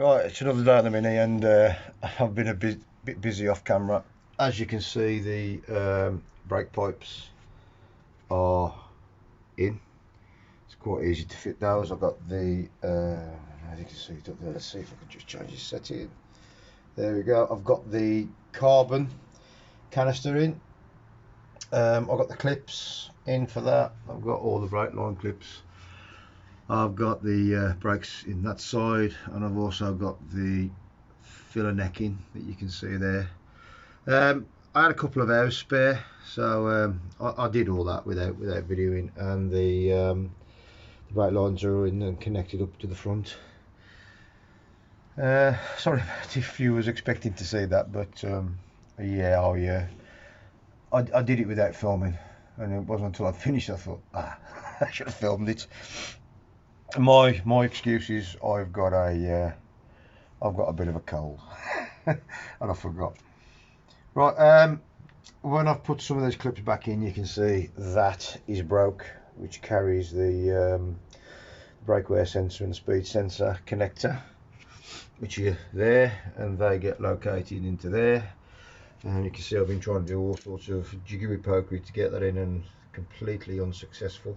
Right, it's another day on the Mini, and I've been a bit busy off camera. As you can see, the brake pipes are in. It's quite easy to fit those. I've got the, as you can see it up there, let's see if I can just change the setting. There we go. I've got the carbon canister in. I've got the clips in for that. I've got all the brake line clips. I've got the brakes in that side, and I've also got the filler necking that you can see there. I had a couple of hours spare, so I did all that without videoing, and the brake lines are in and connected up to the front. Sorry if you was expecting to see that, but yeah, I did it without filming, and it wasn't until I finished I thought, I should have filmed it. My excuse is I've got a bit of a cold and I forgot. Right, when I've put some of those clips back in, you can see that is broke, which carries the brake wear sensor and the speed sensor connector, which are there, and they get located into there. And you can see I've been trying to do all sorts of jiggery pokery to get that in, and completely unsuccessful.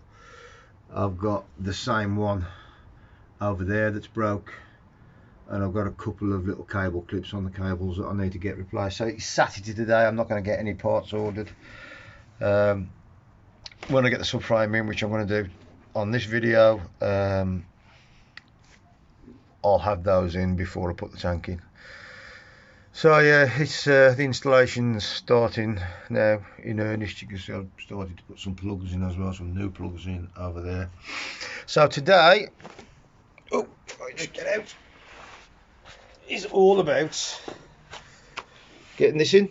I've got the same one over there that's broke, and I've got a couple of little cable clips on the cables that I need to get replaced. So it's Saturday today, I'm not going to get any parts ordered. When I get the subframe in, which I'm going to do on this video, I'll have those in before I put the tank in. So yeah, it's the installation's starting now in earnest. You can see I've started to put some plugs in as well, some new plugs in over there. So today, oh, I just get out, is all about getting this in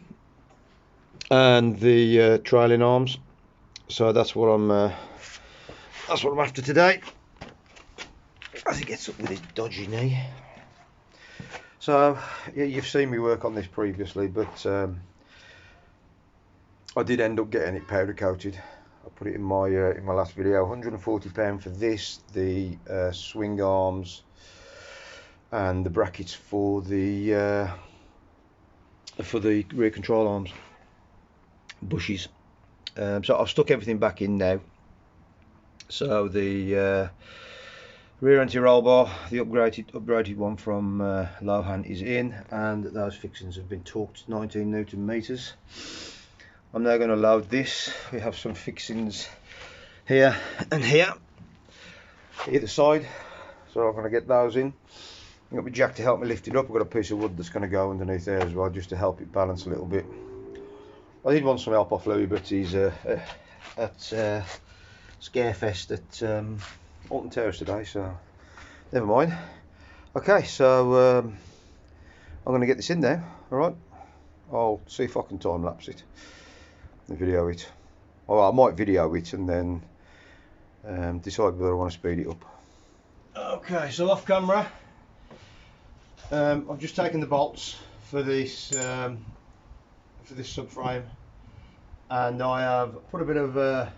and the trailing arms. So that's what I'm after today, as he gets up with his dodgy knee. So yeah, you've seen me work on this previously, but I did end up getting it powder coated. I put it in my last video. £140 for this, the swing arms and the brackets for the rear control arms, bushes. So I've stuck everything back in now. So the rear anti-roll bar, the upgraded one from Lohan, is in, and those fixings have been torqued 19 Newton meters. I'm now going to load this. We have some fixings here and here, either side, so I'm going to get those in. I've got my jack to help me lift it up. I've got a piece of wood that's going to go underneath there as well, just to help it balance a little bit. I did want some help off Louis, but he's at Scarefest at Alton Terrace today, so never mind. Okay, so I'm going to get this in now. Alright, I'll see if I can time lapse it and video it. Or I might video it and then decide whether I want to speed it up. Okay, so off camera, I've just taken the bolts for this subframe, and I have put a bit of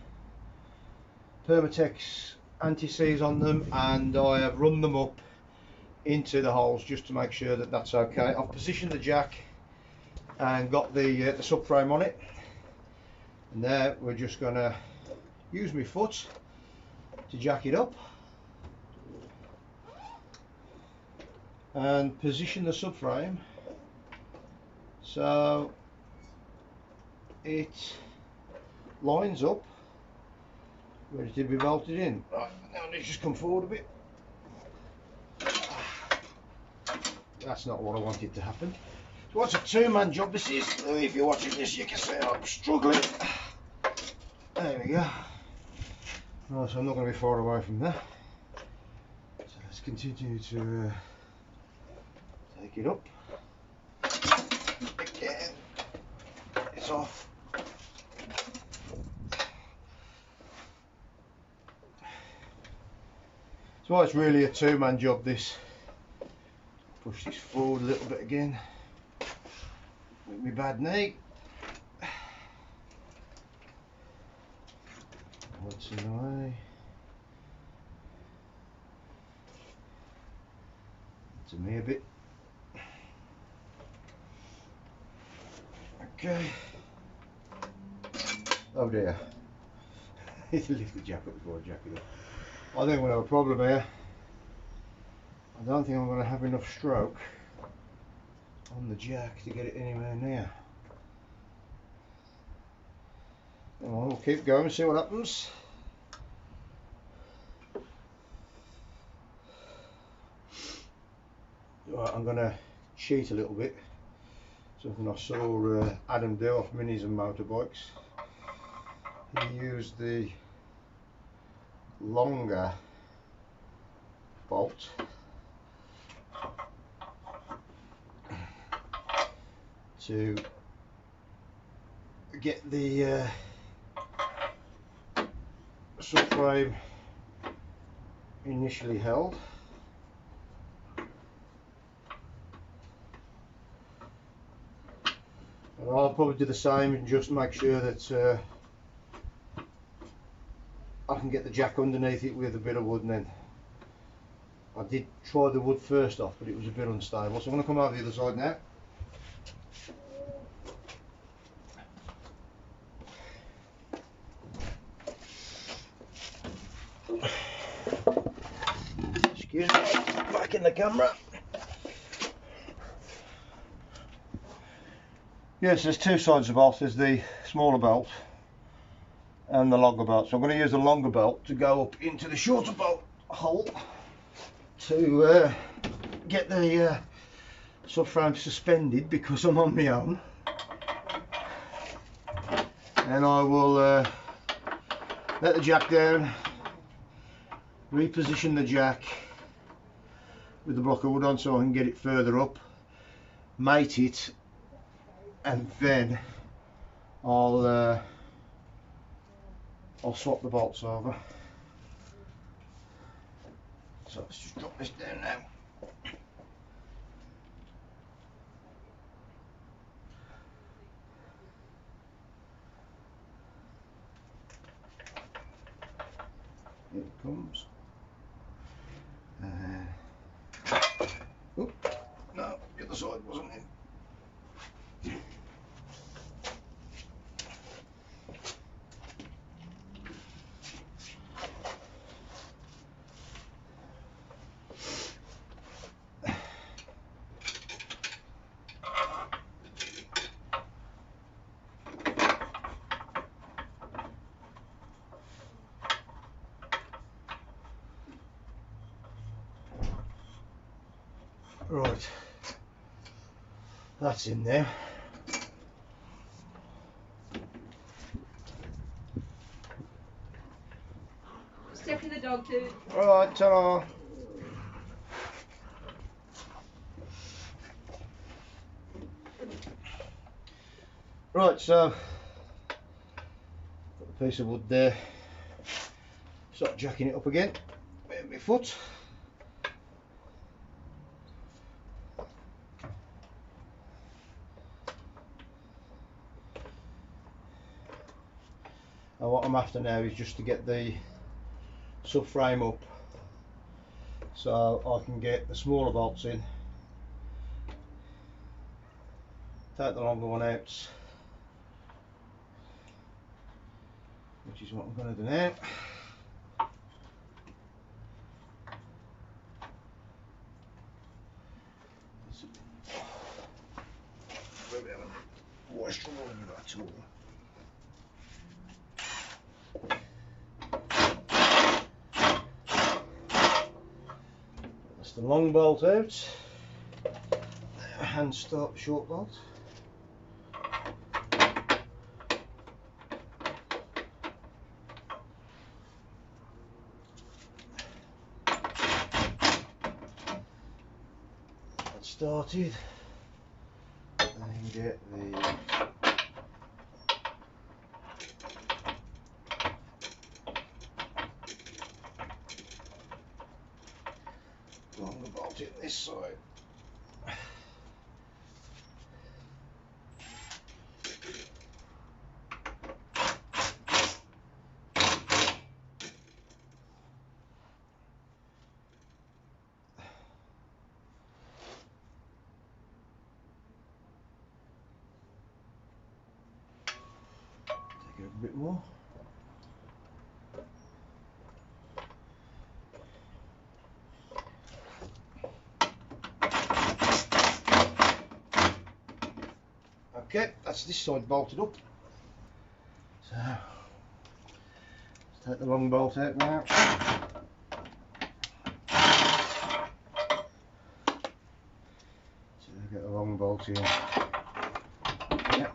Permatex anti-seize on them, and I have run them up into the holes just to make sure that that's okay. I've positioned the jack and got the subframe on it, and now we're just going to use my foot to jack it up and position the subframe so it lines up ready to be bolted in. Right, now let's just come forward a bit. That's not what I wanted to happen. So what's a two-man job this is? If you're watching this, you can see I'm struggling. There we go. Right, so I'm not going to be far away from there. So let's continue to take it up. Again, it's off. So it's really a two-man job, this. Push this forward a little bit again with my bad knee. What's in the way? to me a bit. Okay. Oh dear. Lift the jack up before I jack it up. I think we'll have a problem here. I don't think I'm going to have enough stroke on the jack to get it anywhere near. Well, we'll keep going and see what happens. Right, I'm going to cheat a little bit. Something I saw Adam do off minis and motorbikes. He used the longer bolt to get the subframe initially held. And I'll probably do the same and just make sure that I can get the jack underneath it with a bit of wood, and then I did try the wood first off, but it was a bit unstable, so I'm going to come over the other side now. Excuse me, back in the camera. Yes, there's two sides of the bolt. There's the smaller bolt and the longer bolt. So I'm going to use the longer bolt to go up into the shorter bolt hole to get the subframe suspended, because I'm on my own. And I will let the jack down, reposition the jack with the block of wood on so I can get it further up, mate it, and then I'll swap the bolts over. So let's just drop this down now. Here it comes. Oh, no, the other side wasn't in. Right, that's in there. Step in the dog too. Right, ta-da. Right, so got the piece of wood there. Start jacking it up again with my foot. And what I'm after now is just to get the subframe up so I can get the smaller bolts in, take the longer one out, which is what I'm going to do now. Maybe I haven't washed all of that tool. That's the long bolt out. Hand start the short bolt. That started. And get the longer bolt in this side. bit more. Okay, that's this side bolted up. So, let's take the long bolt out now. So get the long bolt here. Yeah.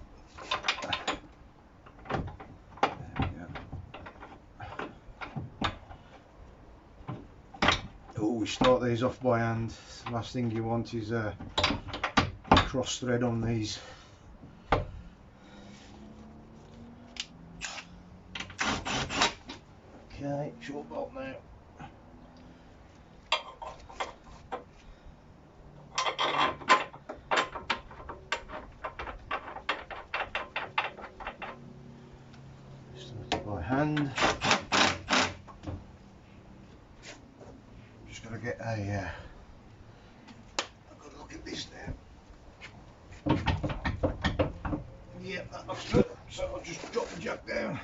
There we go. Oh, we start these off by hand. The last thing you want is a cross thread on these. Okay, short bolt now. Start it by hand. Just got to get a good look at this now. Yeah, that looks good. So I'll just drop the jack down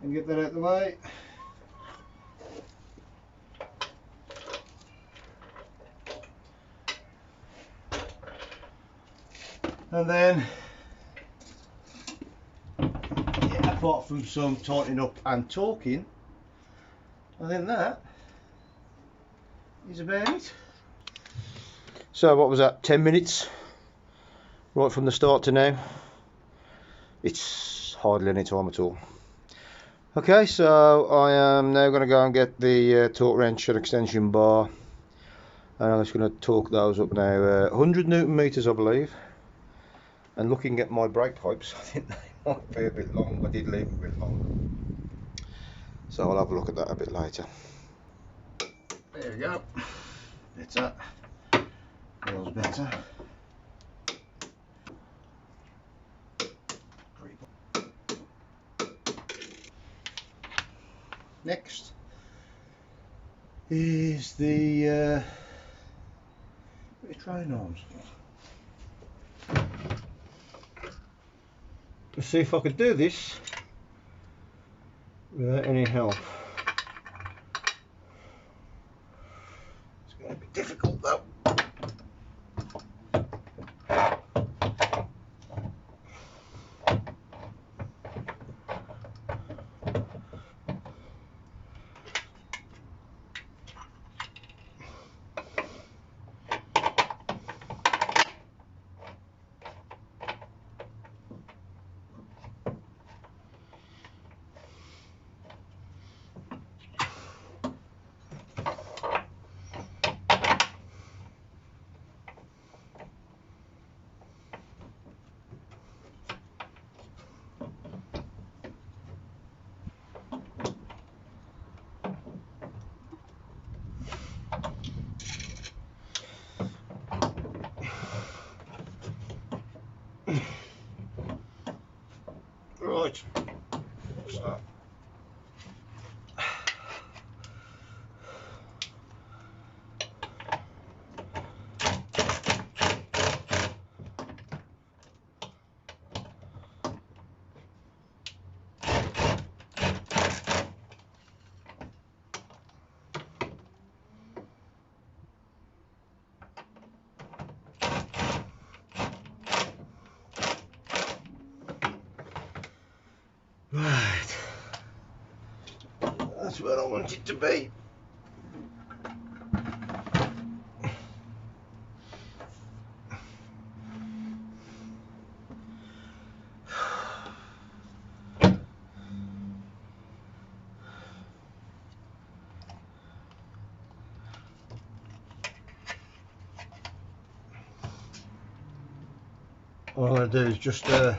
and get that out of the way. And then, yeah, apart from some tightening up and talking, I think that is about it. So what was that, 10 minutes? Right from the start to now? It's hardly any time at all. Okay, so I am now going to go and get the torque wrench and extension bar, and I'm just going to torque those up now. 100 Newton meters, I believe. And looking at my brake pipes, I think they might be a bit long. I did leave them a bit long, so I'll have a look at that a bit later. There we go. Better. Feels better. Next is the train arms. Let's see if I could do this without any help. It's going to be difficult though. Right, so right, that's where I want it to be. What I'm going to do is just tighten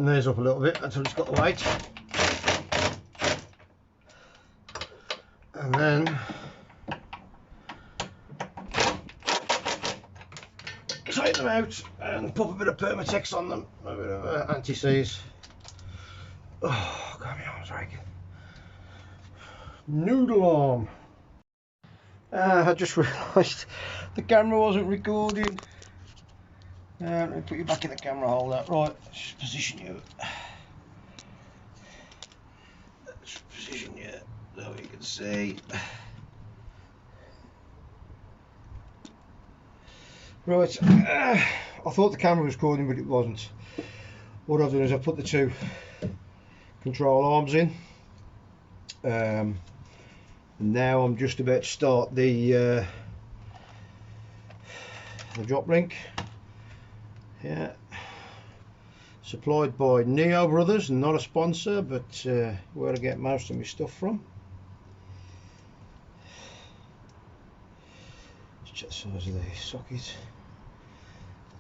these up a little bit until it's got the weight, and then take them out and pop a bit of Permatex on them, a bit of anti-seize. Oh, got my arms aching. Noodle arm. I just realised the camera wasn't recording. Let me put you back in the camera holder. Right, let's just position you. Let's position you so you can see. Right, I thought the camera was recording, but it wasn't. What I've done is I've put the two control arms in. And now I'm just about to start the drop link. Yeah, supplied by Neo Brothers, not a sponsor, but where I get most of my stuff from. Let's check the size of the socket.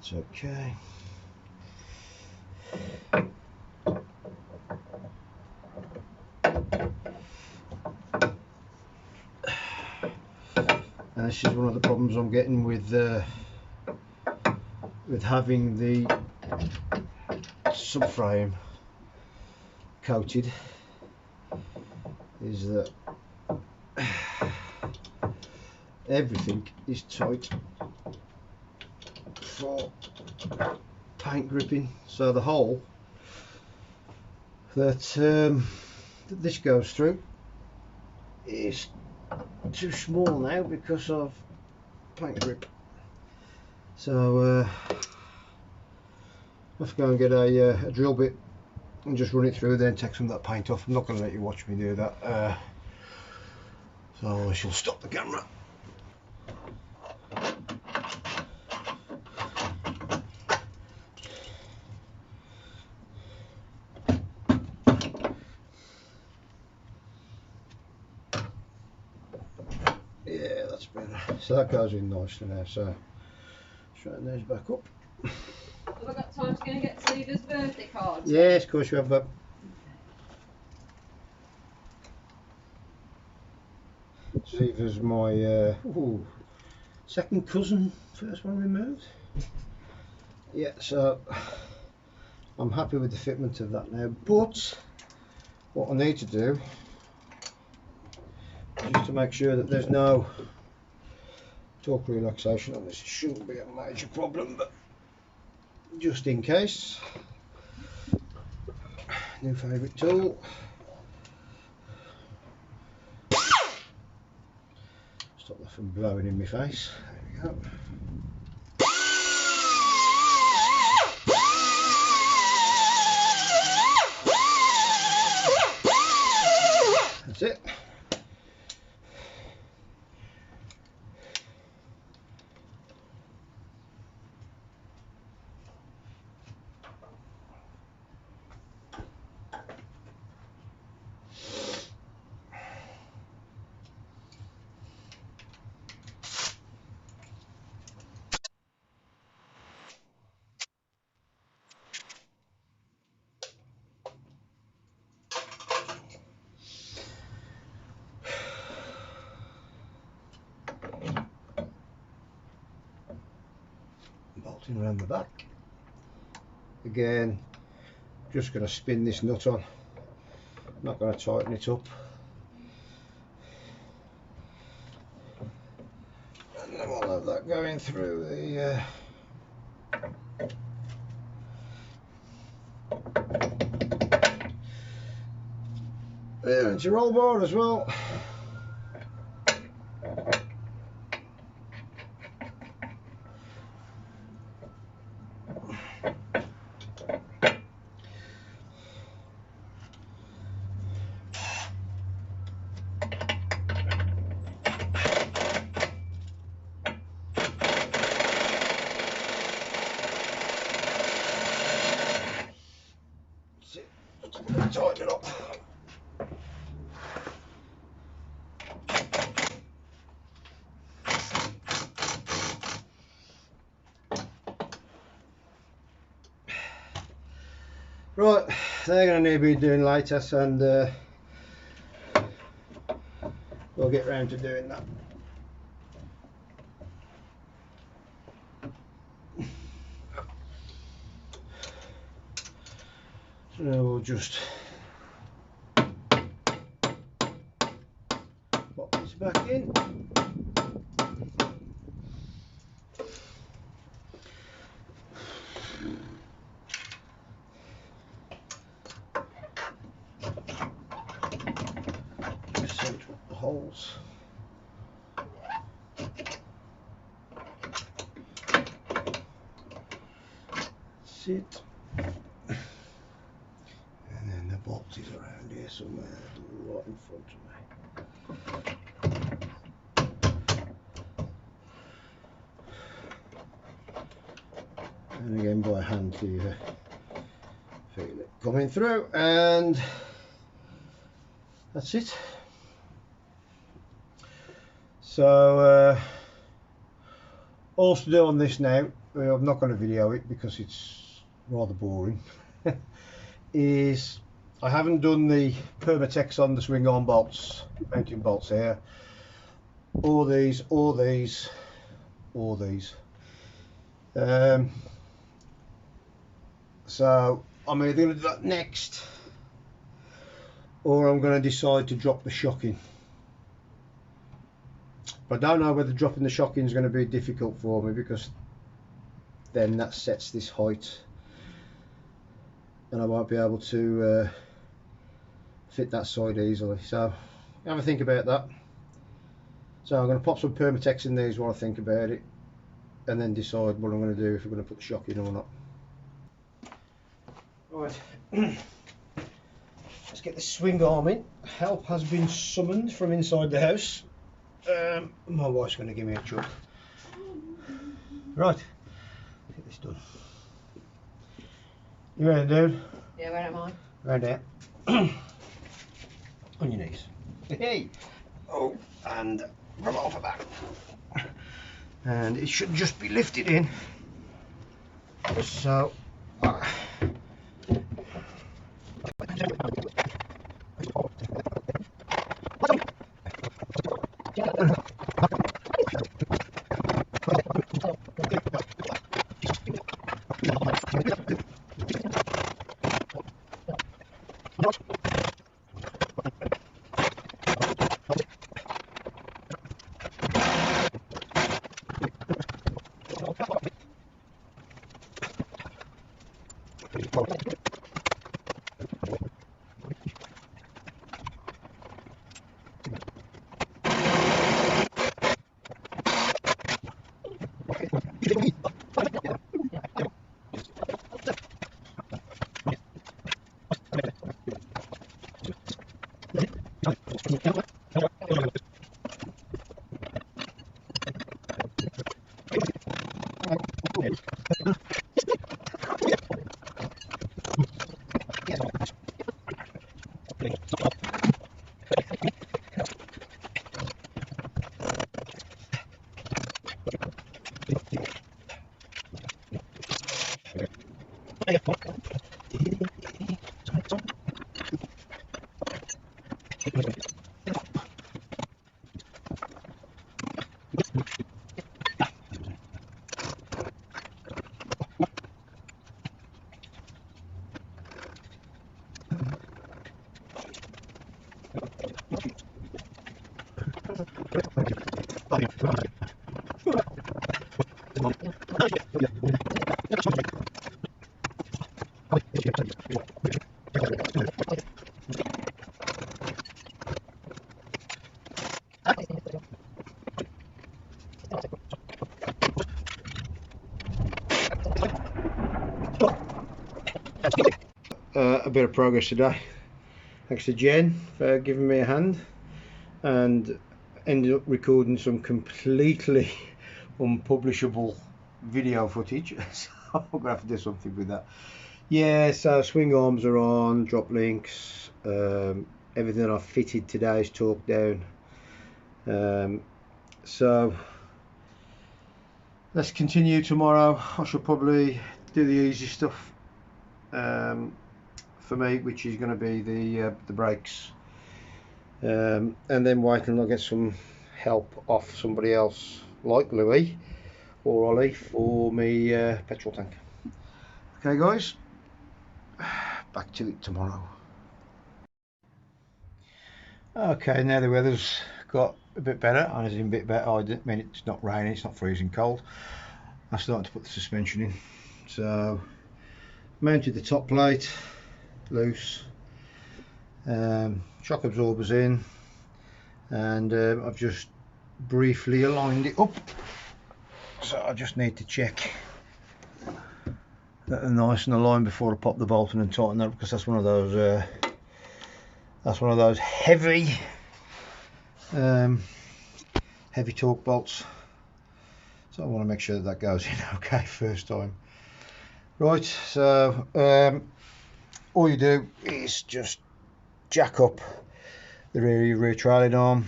It's okay. And this is one of the problems I'm getting with having the subframe coated, is that everything is tight for paint gripping. So the hole that this goes through is too small now because of paint grip. So I have to go and get a drill bit and just run it through, then take some of that paint off. I'm not going to let you watch me do that, so I shall stop the camera. Yeah, that's better. So that goes in nicely now, so straighten those back up. Have I got time to go and get Seva's birthday card? Yes, of course you have that. Seva's my second cousin, first one removed. Yeah, so I'm happy with the fitment of that now, but what I need to do is just to make sure that there's no torque relaxation on this. It shouldn't be a major problem, but just in case. New favourite tool. Stop that from blowing in my face. There we go. That's it. Bolting around the back. Again, just going to spin this nut on. I'm not going to tighten it up. And then we'll have that going through the there, it's your roll bar as well. Tighten it up. Right, they're going to need to be doing later, and we'll get round to doing that. So now we'll just pop this back in. holes. That's it. And then the box is around here somewhere, right in front of me. And again by hand so you feel it coming through, and that's it. So all to do on this now, I'm not going to video it because it's rather boring, is I haven't done the Permatex on the swing arm bolts, mounting bolts here, or these, or these, or these. So I'm either going to do that next, or I'm going to decide to drop the shocking. But I don't know whether dropping the shocking is going to be difficult for me, because then that sets this height and I won't be able to fit that side easily. So have a think about that. So I'm going to pop some Permatex in these while I think about it, and then decide what I'm going to do, if I'm going to put the shock in or not. Right, let's get the swing arm in. Help has been summoned from inside the house. My wife's going to give me a chuck. Right, get this done. You ready, dude? Yeah, where am I? Right there. On your knees. Hey! Oh, and rub it off the back. And it should just be lifted in. So. A bit of progress today. Thanks to Jen for giving me a hand, and ended up recording some completely unpublishable video footage. So I'm gonna have to do something with that. Yeah, so swing arms are on, drop links, everything I've fitted today is torqued down. So let's continue tomorrow. I should probably do the easy stuff for me, which is going to be the brakes, and then wait until I get some help off somebody else like Louis or Ollie for me petrol tank. Okay guys, back to it tomorrow. Okay, now the weather's got a bit better, and it's a bit better. I mean, it's not raining, it's not freezing cold. I'm starting to put the suspension in. So mounted the top plate loose, shock absorbers in, and I've just briefly aligned it up, so I just need to check that they're nice and aligned before I pop the bolt in and tighten up, because that's one of those heavy heavy torque bolts, so I want to make sure that that goes in okay first time. Right, so all you do is just jack up the rear trailing arm,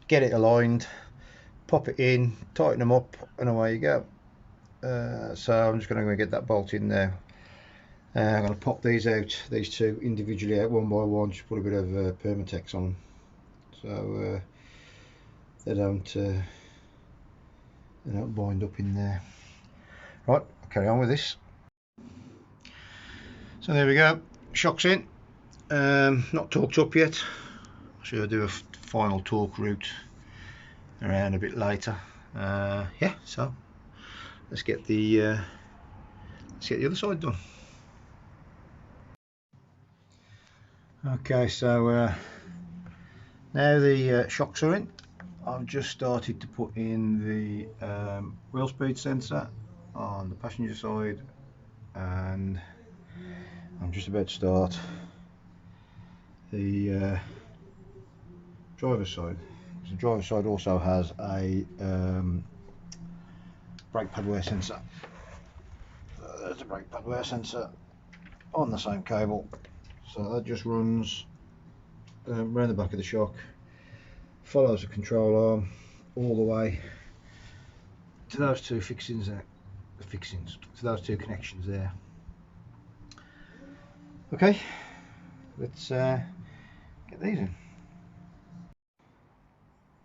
get it aligned, pop it in, tighten them up, and away you go. So I'm just going to go and get that bolt in there. I'm going to pop these out, these two individually out one by one, just put a bit of Permatex on them, so they don't bind up in there. Right, I'll carry on with this. So there we go, shocks in, not torqued up yet. I'll do a final torque route around a bit later. Yeah, so let's get the other side done. Okay, so now the shocks are in. I've just started to put in the wheel speed sensor on the passenger side, and I'm just about to start the driver's side. The driver's side also has a brake pad wear sensor. There's a brake pad wear sensor on the same cable, so that just runs around the back of the shock, follows the control arm all the way to those two fixings there, to those two connections there. Okay, let's get these in.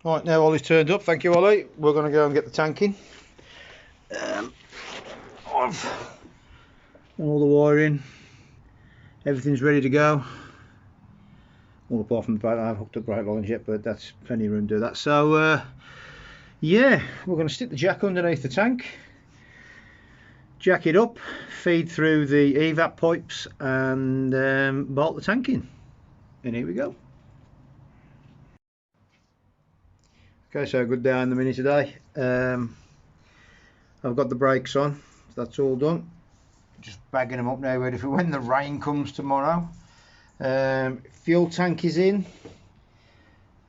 Right, now Ollie's turned up, thank you Ollie. We're going to go and get the tank in. I've done all the wiring, everything's ready to go. All apart from the brake, I haven't hooked up brake lines yet, but that's plenty of room to do that. So yeah, we're going to stick the jack underneath the tank, jack it up, feed through the evap pipes, and bolt the tank in. And here we go. Okay, so good day on the Mini today. I've got the brakes on, so that's all done. Just bagging them up now, ready for when the rain comes tomorrow. Fuel tank is in.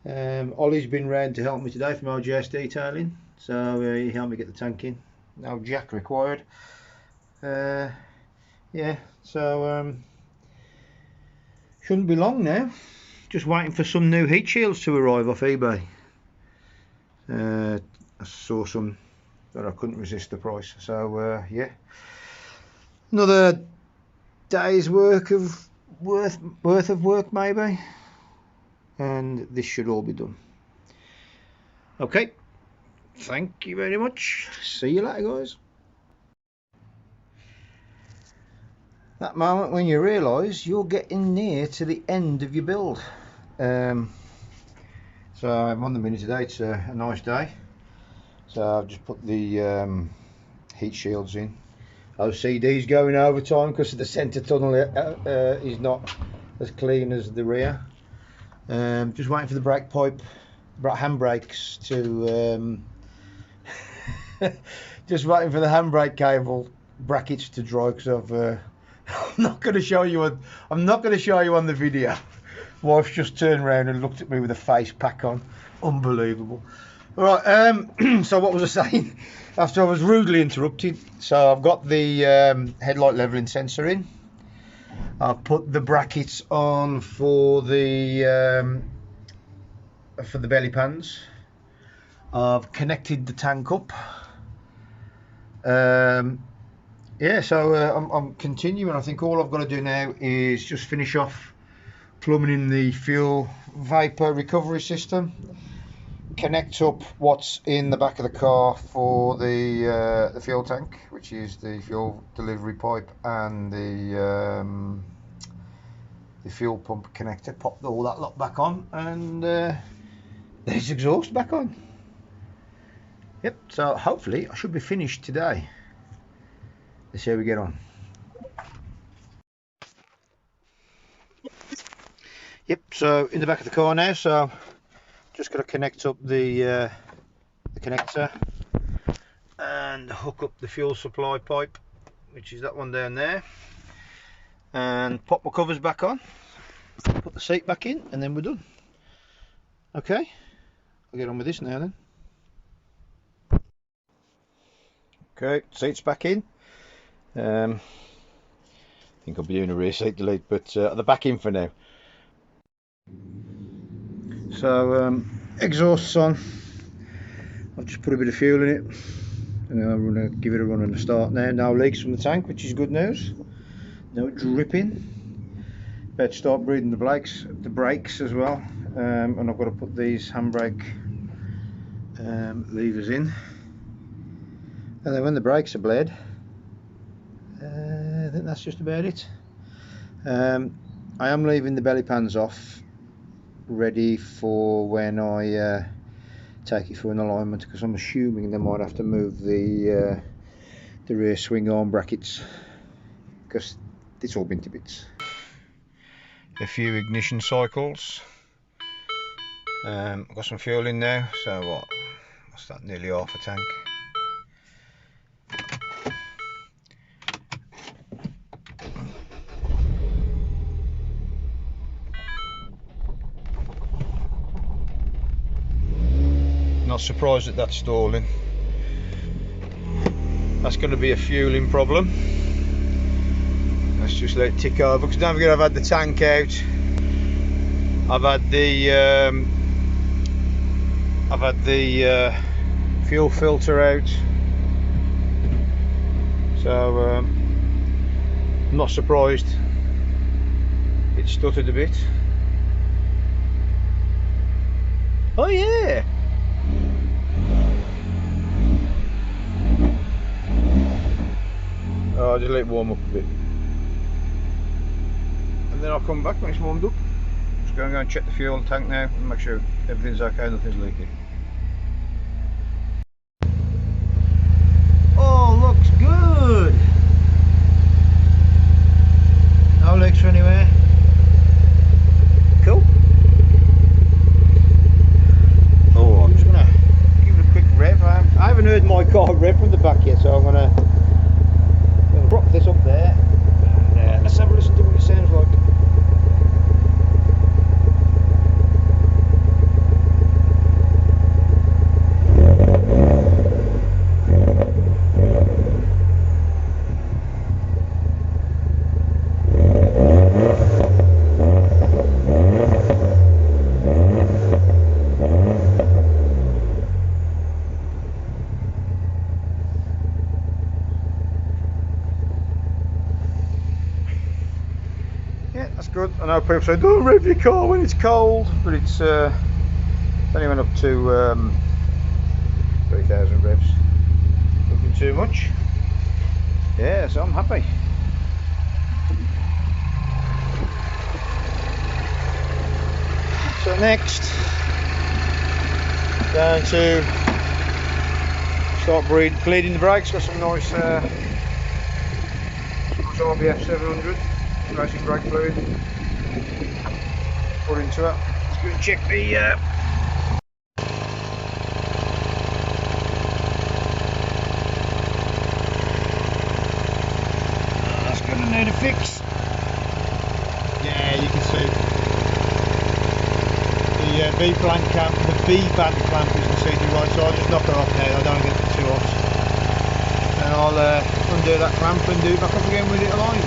Ollie's been round to help me today from OGS detailing, so he helped me get the tank in. No jack required. Yeah, so shouldn't be long now. Just waiting for some new heat shields to arrive off eBay. I saw some that I couldn't resist the price, so yeah, another day's worth of work maybe, and this should all be done. Okay, thank you very much, see you later guys. That moment when you realise you're getting near to the end of your build. So I'm on the Mini today, it's a nice day. So I've just put the heat shields in. OCD's going overtime because the centre tunnel is not as clean as the rear. Just waiting for the brake pipe, handbrakes to just waiting for the handbrake cable brackets to dry, because I'm not going to show you on the video. Wife's just turned around and looked at me with a face pack on. Unbelievable. Alright, so what was I saying? After I was rudely interrupted, so I've got the headlight leveling sensor in. I've put the brackets on for the belly pans. I've connected the tank up. Yeah, so I'm continuing. I think all I've got to do now is just finish off plumbing in the fuel vapor recovery system, connect up what's in the back of the car for the fuel tank, which is the fuel delivery pipe and the fuel pump connector, pop all that lot back on, and there's exhaust back on. Yep, so hopefully I should be finished today. Let's see how we get on. Yep, so in the back of the car now, so just got to connect up the connector and hook up the fuel supply pipe, which is that one down there, and pop my covers back on, put the seat back in, and then we're done. Okay, I'll get on with this now then. Okay, seat's back in. I think I'll be doing a rear seat delete, but they're back in for now. So exhaust's on. I've just put a bit of fuel in it, and I'm going to give it a run and a start now. No leaks from the tank, which is good news. No dripping. About to start breathing the brakes as well. And I've got to put these handbrake levers in. And then when the brakes are bled, I think that's just about it. I am leaving the belly pans off, ready for when I take it for an alignment, because I'm assuming they might have to move the rear swing arm brackets, because it's all been to bits. A few ignition cycles. I've got some fuel in now, so what's that, nearly half a tank. Not surprised that that's stalling. That's going to be a fueling problem. Let's just let it tick over, because don't forget I've had the tank out. I've had the fuel filter out. So I'm not surprised it stuttered a bit. Oh yeah. I'll just let it warm up a bit, and then I'll come back when it's warmed up. Just go and check the fuel tank now and make sure everything's okay, nothing's leaking. Oh, looks good. No leaks anywhere. Cool. Oh, I'm just gonna give it a quick rev. I haven't heard my car rev from the back yet, so I'm gonna prop this up there, and let's have a listen to what it sounds like. Yeah, that's good. I know people say don't rev your car when it's cold, but it's only went up to 3,000 revs. Nothing too much. Yeah, so I'm happy. So next, down to start bleeding the brakes. Got some nice RBF 700 racing brake fluid. Put into it. Let's go and check the that's gonna need a fix. Yeah, you can see the B-band clamp isn't seated right, so I'll just knock her off now. I don't get it too hot, and I'll undo that clamp and do it back up again with it aligned.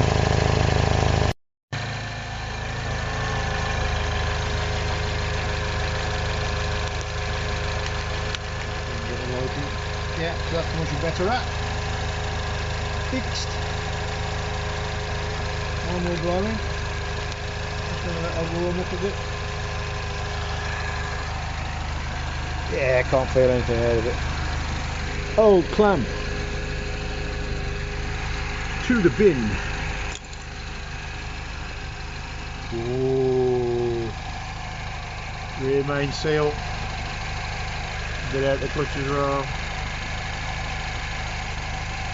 Yeah, so that's much better at. Fixed. One more blowing. Just going to let that warm up a bit. Yeah, I can't feel anything out of it. Old clamp. To the bin. Ooh. Rear main seal. Bit out the clutch as well.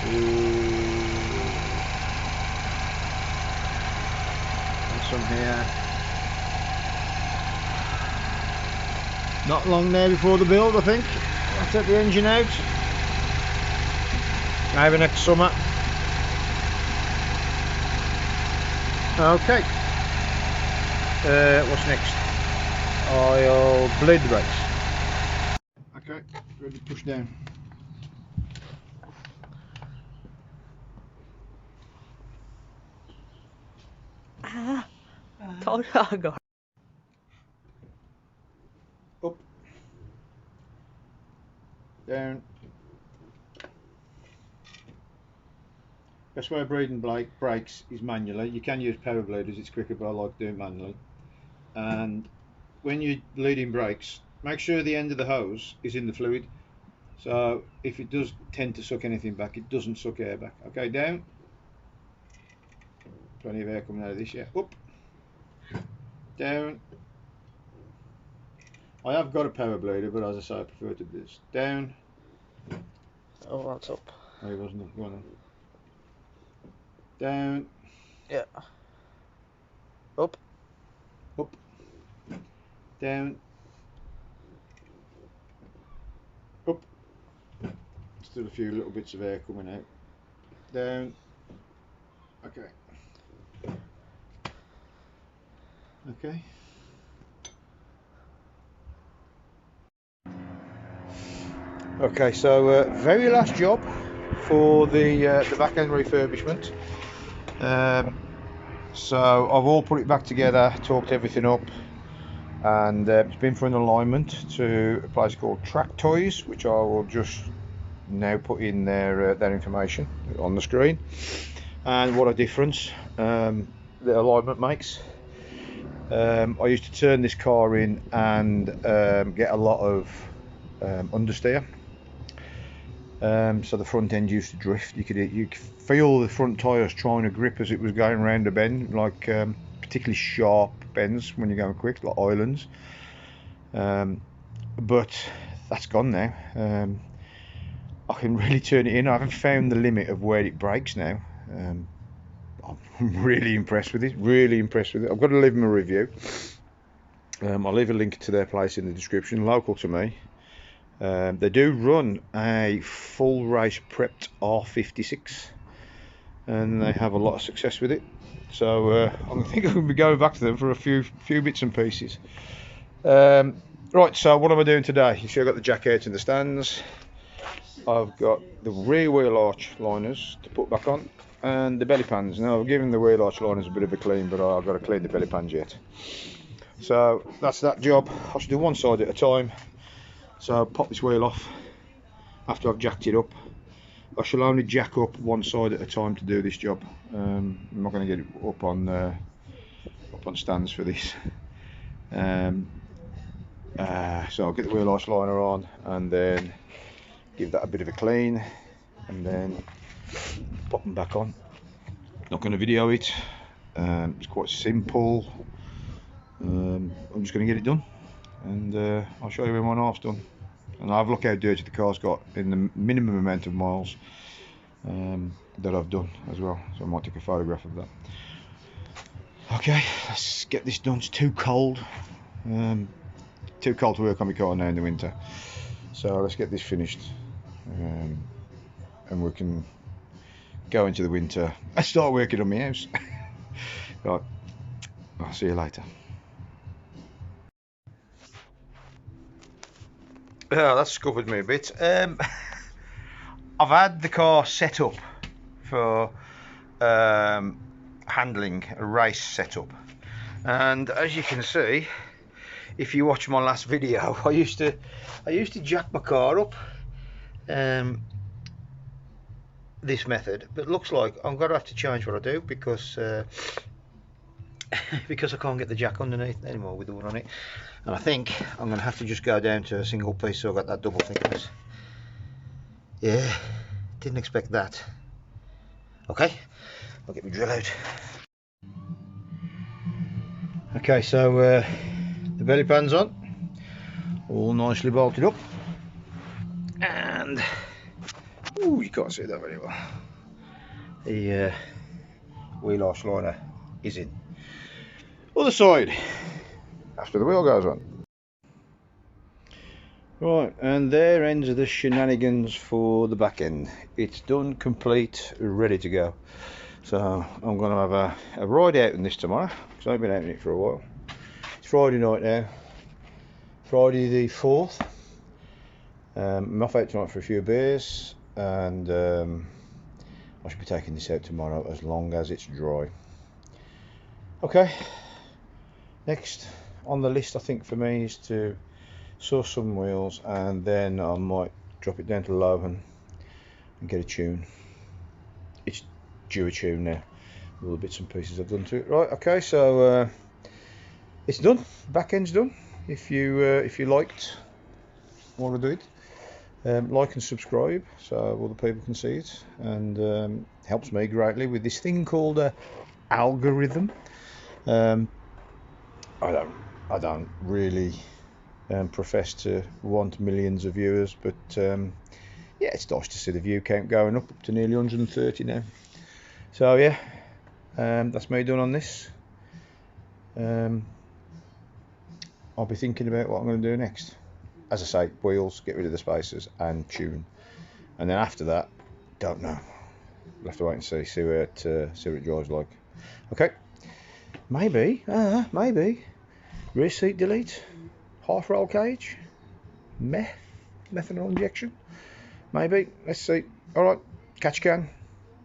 Ooh. And some here. Not long now before the build, I think. I'll take the engine out. Maybe next summer. Okay. What's next? I'll bleed the brakes. Okay, ready to push down. Told you I got. Up. Down. Best way of bleeding brakes is manually. You can use power bleeders, it's quicker, but I like doing it manually. And when you're bleeding brakes, make sure the end of the hose is in the fluid. So if it does tend to suck anything back, it doesn't suck air back. Okay, down. Plenty of air coming out of this, yeah. Up. Down. I have got a power bleeder, but as I say, I prefer to do this. Down. Oh, that's up. Oh, it wasn't up. Go on then. Down. Yeah. Up. Up. Down. Up. Still a few little bits of air coming out. Down. Okay. Okay. Okay, so very last job for the back end refurbishment. So I've all put it back together, talked everything up, and it's been for an alignment to a place called Track Toys, which I will just now put in their information on the screen, and what a difference the alignment makes. I used to turn this car in and get a lot of understeer. So the front end used to drift. You could feel the front tyres trying to grip as it was going around a bend, like particularly sharp bends when you're going quick, like islands. But that's gone now. I can really turn it in. I haven't found the limit of where it breaks now. I'm really impressed with it. Really impressed with it. I've got to leave them a review. I'll leave a link to their place in the description, local to me. They do run a full race prepped R56, and they have a lot of success with it. So I think I'm going to be going back to them for a few bits and pieces. Right, so what am I doing today? You see I've got the jack out in the stands. I've got the rear wheel arch liners to put back on, and the belly pans. Now I've given the wheel arch liners a bit of a clean, but I've got to clean the belly pans yet. So that's that job. I should do one side at a time. So I'll pop this wheel off after I've jacked it up. I shall only jack up one side at a time to do this job. I'm not going to get it up on stands for this. So I'll get the wheel arch liner on and then give that a bit of a clean, and then pop them back on. Not going to video it. It's quite simple. I'm just going to get it done, and I'll show you when my half's done. And I'll have a look how dirty the car's got in the minimum amount of miles that I've done as well. So I might take a photograph of that. Okay, let's get this done. It's too cold. Too cold to work on my car now in the winter. So let's get this finished, and we can go into the winter and start working on my house. Right, I'll see you later. Oh, that's scuppered me a bit. I've had the car set up for handling a race setup, and as you can see, if you watch my last video, I used to jack my car up this method, but it looks like I'm gonna have to change what I do because because I can't get the jack underneath anymore with the one on it, and I think I'm gonna have to just go down to a single piece, so I've got that double thickness. Yeah, didn't expect that. Okay, I'll get my drill out. Okay, so the belly pan's on, all nicely bolted up, and ooh, you can't see that very well. The wheel arch liner is in. Other side, after the wheel goes on. Right, and there ends the shenanigans for the back end. It's done, complete, ready to go. So I'm going to have a ride out in this tomorrow, because I've been out in it for a while. It's Friday night now, Friday the 4th. I'm off out tonight for a few beers, and I should be taking this out tomorrow as long as it's dry. Okay, next on the list I think for me is to source some wheels, and then I might drop it down to Lohan and get a tune. It's due a tune now, all the bits and pieces I've done to it. Right, okay, so it's done, back end's done. If you liked what I did, like and subscribe so all the people can see it, and helps me greatly with this thing called a algorithm. I don't really profess to want millions of viewers, but yeah, it's nice to see the view count going up to nearly 130 now. So yeah, that's me done on this. I'll be thinking about what I'm going to do next. As I say, wheels, get rid of the spacers, and tune. And then after that, don't know. We'll have to wait and see what it drives like. Okay, maybe rear seat delete, half roll cage, methanol injection. Maybe. Let's see. All right, catch you can.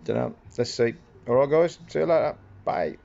Don't know. Let's see. All right, guys. See you later. Bye.